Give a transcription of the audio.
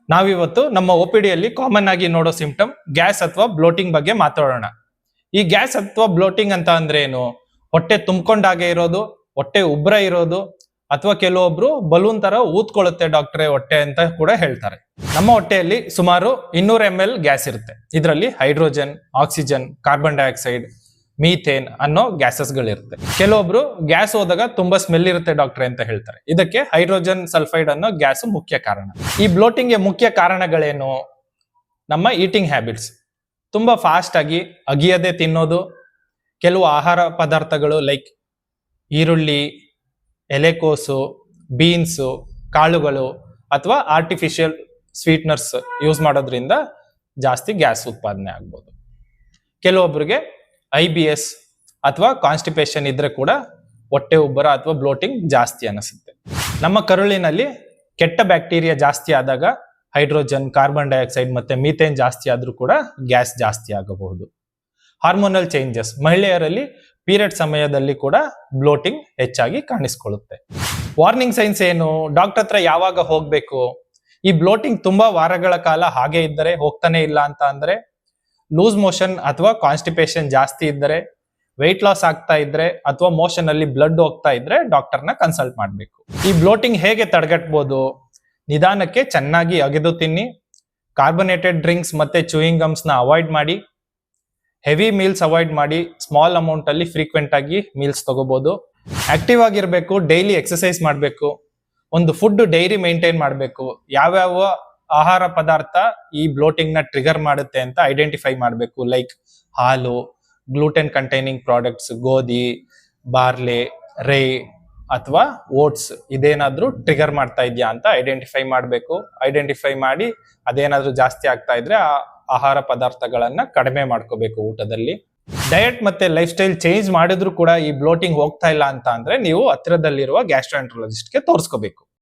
ನಾವಿವತ್ತು ನಮ್ಮ OPD common ಆಗಿ ನೋಡೋ ಸಿಂಪ್ಟಮ್ ಗ್ಯಾಸ್ ಅಥವಾ ಬ್ಲೋಟಿಂಗ್ ಬಗ್ಗೆ ಮಾತಾಡೋಣ. ಈ ಗ್ಯಾಸ್ ಅಥವಾ ಬ್ಲೋಟಿಂಗ್ ಅಂತ ಅಂದ್ರೆ ಏನು? ಹೊಟ್ಟೆ ತುಂಬಿಕೊಂಡಾಗೆ ಇರೋದು, ಹೊಟ್ಟೆ ಉಬ್ರ ಇರೋದು, ಅಥವಾ ಕೆಲವೊಬ್ರು ಬಲೂನ್ ತರ ಊದ್ಕೊಳ್ಳುತ್ತೆ ಡಾಕ್ಟ್ರೆ ಹೊಟ್ಟೆ ಅಂತ ಕೂಡ ಹೇಳ್ತಾರೆ. ನಮ್ಮ ಹೊಟ್ಟೆಯಲ್ಲಿ ಸುಮಾರು 200 ml ಗ್ಯಾಸ್ ಇರುತ್ತೆ. ಇದರಲ್ಲಿ hydrogen, oxygen, carbon dioxide, methane ಅನ್ನೋ ಗ್ಯಾಸಸ್ ಗಳಿರುತ್ತೆ. ಕೆಲವೊಬ್ರು ಗ್ಯಾಸ್ ಹೋದಾಗ ತುಂಬಾ ಸ್ಮೆಲ್ ಇರುತ್ತೆ ಡಾಕ್ಟ್ರೆ ಅಂತ ಹೇಳ್ತಾರೆ. ಇದಕ್ಕೆ ಹೈಡ್ರೋಜನ್ ಸಲ್ಫೈಡ್ ಅನ್ನೋ ಗ್ಯಾಸ್ ಮುಖ್ಯ ಕಾರಣ. ಈ ಬ್ಲೋಟಿಂಗ್ ಗೆ ಮುಖ್ಯ ಕಾರಣಗಳೇನು? ನಮ್ಮ ಈಟಿಂಗ್ ಹ್ಯಾಬಿಟ್ಸ್, ತುಂಬಾ ಫಾಸ್ಟ್ ಆಗಿ ಅಗಿಯದೆ ತಿನ್ನೋದು, ಕೆಲವು ಆಹಾರ ಪದಾರ್ಥಗಳು ಲೈಕ್ ಈರುಳ್ಳಿ, ಎಲೆಕೋಸು, ಬೀನ್ಸು, ಕಾಳುಗಳು ಅಥವಾ ಆರ್ಟಿಫಿಷಿಯಲ್ ಸ್ವೀಟ್ನರ್ಸ್ ಯೂಸ್ ಮಾಡೋದ್ರಿಂದ ಜಾಸ್ತಿ ಗ್ಯಾಸ್ ಉತ್ಪಾದನೆ ಆಗ್ಬೋದು. ಕೆಲವೊಬ್ಬರಿಗೆ IBS ಅಥವಾ ಕಾನ್ಸ್ಟಿಪೇಷನ್ ಇದ್ರೆ ಕೂಡ ಹೊಟ್ಟೆ ಉಬ್ಬರ ಅಥವಾ ಬ್ಲೋಟಿಂಗ್ ಜಾಸ್ತಿ ಅನಿಸುತ್ತೆ. ನಮ್ಮ ಕರುಳಿನಲ್ಲಿ ಕೆಟ್ಟ ಬ್ಯಾಕ್ಟೀರಿಯಾ ಜಾಸ್ತಿ ಆದಾಗ ಹೈಡ್ರೋಜನ್, ಕಾರ್ಬನ್ ಡೈಆಕ್ಸೈಡ್ ಮತ್ತೆ ಮೀಥೇನ್ ಜಾಸ್ತಿ ಆದ್ರೂ ಕೂಡ ಗ್ಯಾಸ್ ಜಾಸ್ತಿ ಆಗಬಹುದು. ಹಾರ್ಮೋನಲ್ ಚೇಂಜಸ್, ಮಹಿಳೆಯರಲ್ಲಿ ಪೀರಿಯಡ್ ಸಮಯದಲ್ಲಿ ಕೂಡ ಬ್ಲೋಟಿಂಗ್ ಹೆಚ್ಚಾಗಿ ಕಾಣಿಸ್ಕೊಳ್ಳುತ್ತೆ. ವಾರ್ನಿಂಗ್ ಸೈನ್ಸ್ ಏನು? ಡಾಕ್ಟರ್ ಹತ್ರ ಯಾವಾಗ ಹೋಗ್ಬೇಕು? ಈ ಬ್ಲೋಟಿಂಗ್ ತುಂಬಾ ವಾರಗಳ ಕಾಲ ಹಾಗೆ ಇದ್ದರೆ, ಹೋಗ್ತಾನೆ ಇಲ್ಲ ಅಂತ ಅಂದ್ರೆ, ಲೂಸ್ ಮೋಷನ್ ಅಥವಾ ಕಾನ್ಸ್ಟಿಪೇಷನ್ ಜಾಸ್ತಿ ಇದ್ದರೆ, ವೆಯ್ಟ್ ಲಾಸ್ ಆಗ್ತಾ ಇದ್ರೆ ಅಥವಾ ಮೋಷನ್ ಅಲ್ಲಿ ಬ್ಲಡ್ ಹೋಗ್ತಾ ಇದ್ರೆ ಡಾಕ್ಟರ್ನ ಕನ್ಸಲ್ಟ್ ಮಾಡಬೇಕು. ಈ ಬ್ಲೋಟಿಂಗ್ ಹೇಗೆ ತಡೆಗಟ್ಟಬಹುದು? ನಿಧಾನಕ್ಕೆ ಚೆನ್ನಾಗಿ ಅಗೆದು ತಿನ್ನಿ, ಕಾರ್ಬೊನೇಟೆಡ್ ಡ್ರಿಂಕ್ಸ್ ಮತ್ತೆ ಚೂಯಿಂಗ್ ಗಮ್ಸ್ ನ ಅವಾಯ್ಡ್ ಮಾಡಿ, ಹೆವಿ ಮೀಲ್ಸ್ ಅವಾಯ್ಡ್ ಮಾಡಿ, ಸ್ಮಾಲ್ ಅಮೌಂಟ್ ಅಲ್ಲಿ ಫ್ರೀಕ್ವೆಂಟ್ ಆಗಿ ಮೀಲ್ಸ್ ತಗೋಬಹುದು. ಆಕ್ಟಿವ್ ಆಗಿರ್ಬೇಕು, ಡೈಲಿ ಎಕ್ಸರ್ಸೈಸ್ ಮಾಡಬೇಕು, ಒಂದು ಫುಡ್ ಡೈರಿ ಮೇಂಟೈನ್ ಮಾಡಬೇಕು. ಯಾವ್ಯಾವ ಆಹಾರ ಪದಾರ್ಥ ಈ ಬ್ಲೋಟಿಂಗ್ ನ ಟ್ರಿಗರ್ ಮಾಡುತ್ತೆ ಅಂತ ಐಡೆಂಟಿಫೈ ಮಾಡಬೇಕು. ಲೈಕ್ ಹಾಲು, ಗ್ಲೂಟೆನ್ ಕಂಟೈನಿಂಗ್ ಪ್ರಾಡಕ್ಟ್ಸ್, ಗೋಧಿ, ಬಾರ್ಲೆ, ರೈ ಅಥವಾ ಓಟ್ಸ್ ಇದೇನಾದ್ರೂ ಟ್ರಿಗರ್ ಮಾಡ್ತಾ ಇದೆಯಾ ಅಂತ ಐಡೆಂಟಿಫೈ ಮಾಡಬೇಕು. ಐಡೆಂಟಿಫೈ ಮಾಡಿ ಅದೇನಾದ್ರೂ ಜಾಸ್ತಿ ಆಗ್ತಾ ಇದ್ರೆ ಆ ಆಹಾರ ಪದಾರ್ಥಗಳನ್ನ ಕಡಿಮೆ ಮಾಡ್ಕೋಬೇಕು ಊಟದಲ್ಲಿ. ಡಯಟ್ ಮತ್ತೆ ಲೈಫ್ ಸ್ಟೈಲ್ ಚೇಂಜ್ ಮಾಡಿದ್ರು ಕೂಡ ಈ ಬ್ಲೋಟಿಂಗ್ ಹೋಗ್ತಾ ಇಲ್ಲ ಅಂತ ಅಂದ್ರೆ ನೀವು ಹತ್ತಿರದಲ್ಲಿರುವ ಗ್ಯಾಸ್ಟ್ರೋಎಂಟ್ರಾಲಜಿಸ್ಟ್ ಗೆ ತೋರಿಸ್ಕೋಬೇಕು.